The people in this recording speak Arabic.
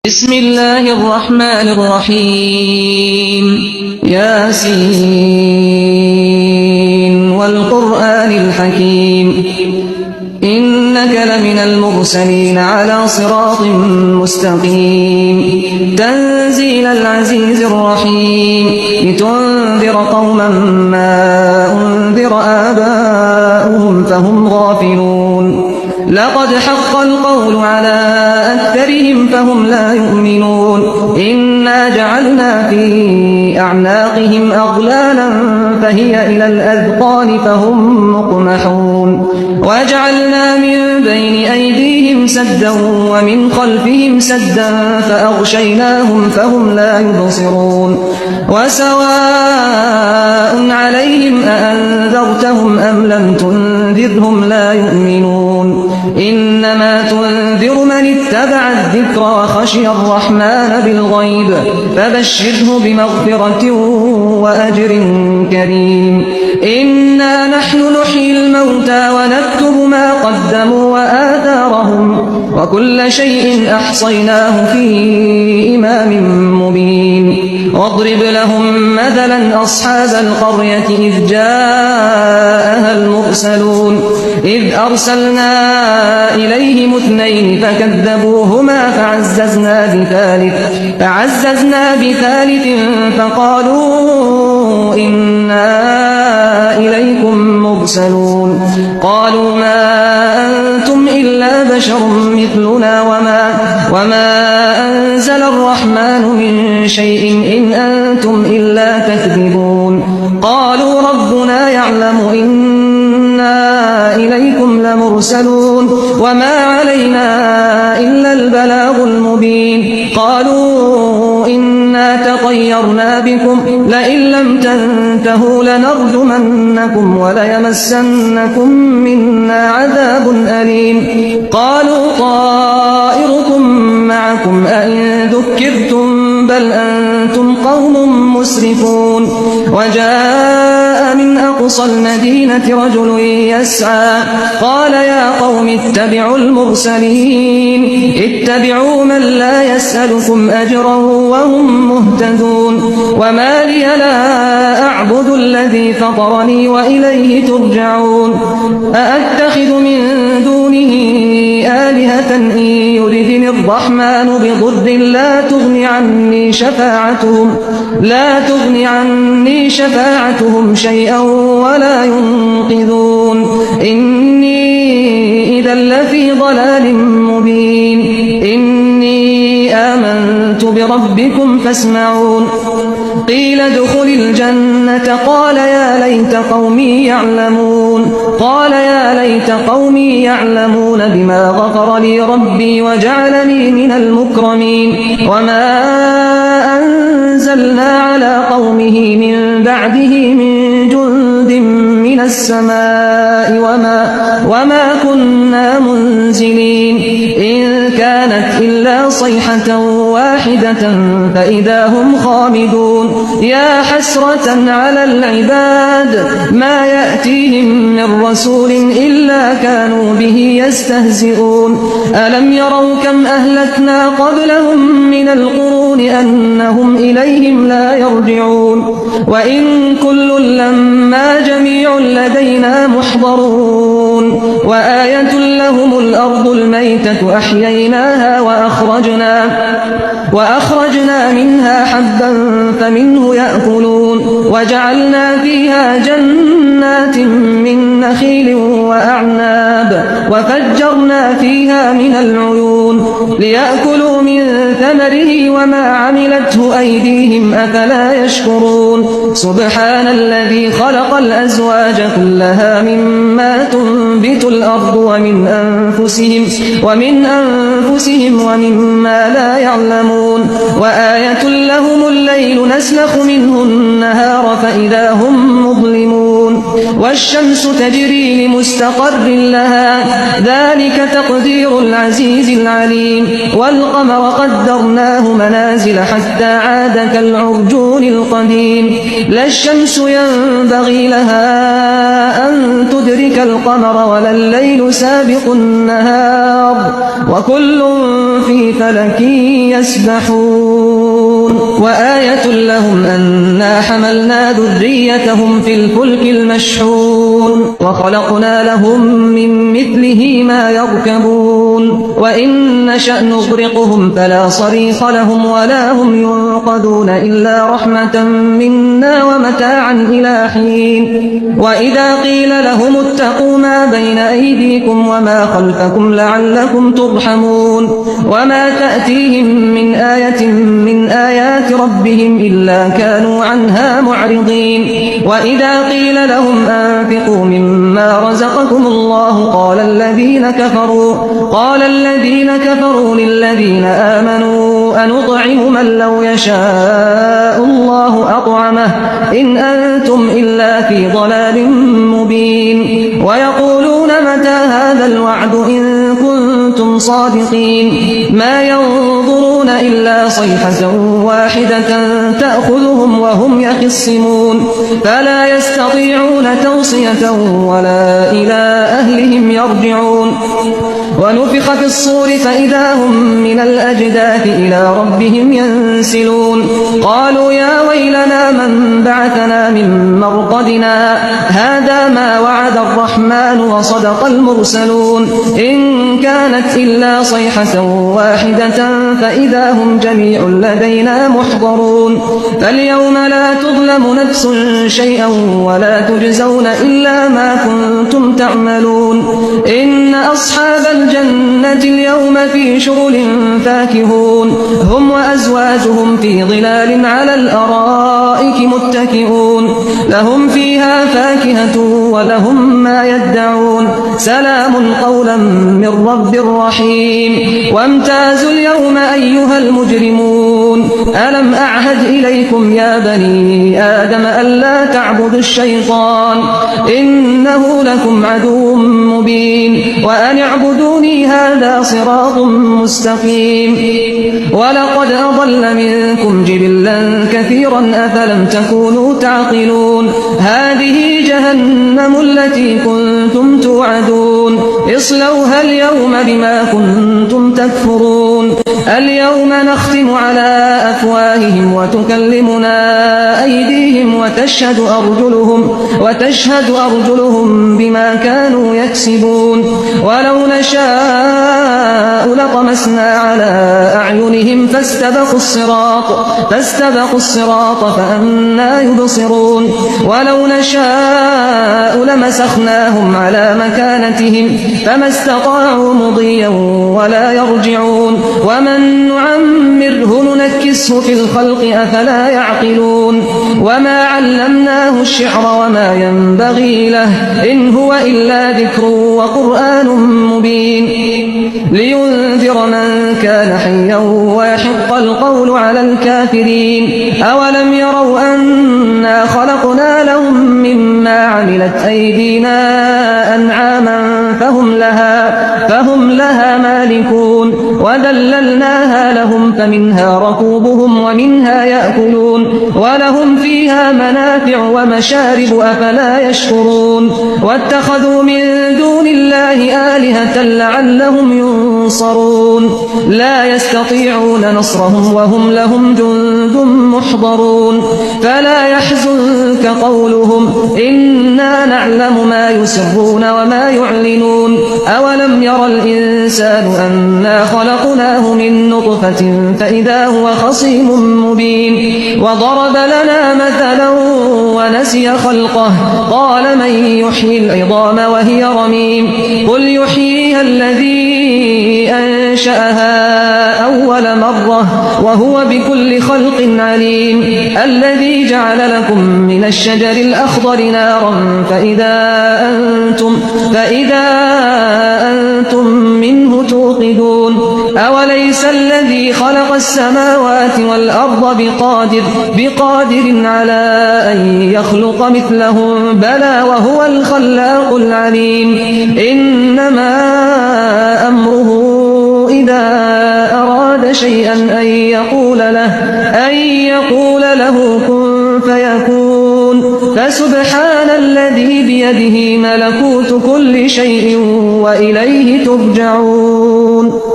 بسم الله الرحمن الرحيم ياسين والقرآن الحكيم إنك لمن المرسلين على صراط مستقيم تنزيل العزيز الرحيم لتنذر قوما ما أنذر آباؤهم فهم غافلون لقد حق القول على أكثرهم فهم لا يؤمنون إنا جعلنا في أعناقهم أغلالا فهي إلى الأذقان فهم مقمحون وجعلنا من بين أيديهم سدا ومن خلفهم سدا فأغشيناهم فهم لا يبصرون وسواء عليهم أأنذرتهم أم لم تنذرهم لا يؤمنون إنما تنذر من اتبع الذكر وخشي الرحمن بالغيب فبشره بمغفرة وأجر كريم إنا نحن نحيي الموتى ونكتب ما قدموا وآثارهم وكل شيء أحصيناه في إمام مبين واضرب لهم مثلا أصحاب القرية إذ جاءها المرسلون إذ أرسلنا إليهم اثنين فكذبوهما فعززنا بثالث فقالوا إنا إليكم مرسلون قالوا ما أنتم إلا بشر مثلنا وما أنزل الرحمن من شيء إن أنتم إلا تكذبون قالوا ربنا يعلم إنا إليكم لمرسلون وما علينا إلا البلاغ المبين قالوا إنا تطيرنا بكم لئن لم تنتهوا لنرجمنكم وليمسنكم منا عذاب أليم قالوا طائركم معكم أئن ذكرتم بل أنتم قوم مسرفون وجاء من أقصى المدينة رجل يسعى قال يا قوم اتبعوا المرسلين اتبعوا من لا يسألكم أجرا وهم مهتدون وما لي لا أعبد الذي فطرني وإليه ترجعون أأتخذ من دونه آلهة إن يردني الرحمن بضر لا تغني عني شفاعتهم شيئا ولا ينقذون إني إذا لفي ضلال مبين إني آمنت بربكم فاسمعون قيل ادخل الجنة قال يا ليت قومي يعلمون بما غفر لي ربي وجعلني من المكرمين وما أنزلنا على قومه من بعده من جند من السماء وما كنا منزلين إن كانت إلا صيحة واحدة فإذا هم خامدون يا حسرة على العباد ما يأتيهم من رسول إلا كانوا به يستهزئون ألم يروا كم أهلكنا قبلهم من القرون أنهم إليهم لا يرجعون وإن كل لما جميع لدينا محضرون وآية لهم الأرض الميتة أحييناها وأخرجنا منها حبا فمنه يأكلون وجعلنا فيها جنات من نخيل وأعناب وفجرنا فيها من العيون ليأكلوا من ثمره وما عملته أيديهم أفلا يشكرون سبحان الذي خلق الأزواج كلها مما تنبت الأرض ومن أنفسهم ومما لا يعلمون وآية لهم الليل نسلخ منه النهار فإذا هم مظلمون والشمس تجري لمستقر لها ذلك تقدير العزيز العليم والقمر قدرناه منازل حتى عاد كالعرجون القديم لا الشمس ينبغي لها أن تدرك القمر ولا الليل سابق النهار وكل في فلك يسبحون وآية لهم أنا حملنا ذريتهم في الفلك المشحون وخلقنا لهم من مثله ما يركبون وإن نشأ نغرقهم فلا صريخ لهم ولا هم ينقذون إلا رحمة منا ومتاعا إلى حين وإذا قيل لهم اتقوا ما بين أيديكم وما خلفكم لعلكم ترحمون وما تأتيهم من آية من آيات ربهم إلا كانوا عنها معرضين وإذا قيل لهم أنفقوا مما رزقكم الله قال الذين كفروا للذين آمنوا أنطعم من لو يشاء الله أطعمه إن أنتم إلا في ضلال مبين ويقولون متى هذا الوعد إن كنتم صادقين ما ينظرون إلا صيحة واحدة تأخذهم وهم يخصمون فلا يستطيعون توصية ولا إلى أهلهم يرجعون ونفخ في الصور فإذا هم من الأجداث إلى ربهم ينسلون قالوا يا ويلنا من بعثنا من مرقدنا هذا ما وعد الرحمن وصدق المرسلون إن كانت إلا صيحة واحدة فإذا هم جميع لدينا محضرون فاليوم لا تظلم نفس شيئا ولا تجزون إلا ما كنتم تعملون إن أصحاب الجنة اليوم في شغل فاكهون هم وأزواجهم في ظلال على الأرائك متكئون لهم فيها فاكهة ولهم ما يدعون سلام قولا من رب رحيم وامتازوا اليوم أيها المجرمون ألم أعهد إليكم يا بني آدم ألا تعبدوا الشيطان إنه لكم عدو مبين وأن اعبدوني هذا صراط مستقيم ولقد أضل منكم جبلا كثيرا أفلم تكونوا تعقلون هذه جهنم التي كنتم توعدون اصلوها اليوم بما كنتم تكفرون اليوم نختم على أفواههم وتكلمنا أيديهم وتشهد أرجلهم بما كانوا يكسبون ولو نشاء لطمسنا على أعينهم فاستبقوا الصراط فأنى يبصرون ولو نشاء لمسخناهم على مكانتهم فما استطاعوا مضيا ولا يرجعون ومن نعمره ننكسه في الخلق أفلا يعقلون وما علمناه الشعر وما ينبغي له إن هو إلا ذكر وقرآن مبين لينذر من كان حيا ويحق القول على الكافرين أولم يروا أنا خلقنا لهم مما عملت أيدينا أنعاما فهم لها مالكون وذللناها لهم فمنها ركوبهم ومنها يأكلون ولهم فيها منافع ومشارب أفلا يشكرون واتخذوا من دون الله آلهة لعلهم ينصرون لا يستطيعون نصرهم وهم لهم جند محضرون فلا يحزنك قولهم إنا نعلم ما يسرون وما يعلنون أولم ير الإنسان أنا خلقناه من نطفة فإذا هو خصيم مبين وضرب لنا مثلا ونسي خلقه قال من يحيي العظام وهي رميم قل يحييها الذي أنشأها أول مرة وهو بكل خلق عليم الذي جعل لكم من الشجر الأخضر نارا فإذا أنتم منه توقدون أوليس الذي خلق السماوات والأرض بقادر على أن يخلق مثلهم بلى وهو الخلاق العليم إنما أمره إذا أراد شيئا أن يقول له كن فيكون فسبحان الذي بيده ملكوت كل شيء وإليه ترجعون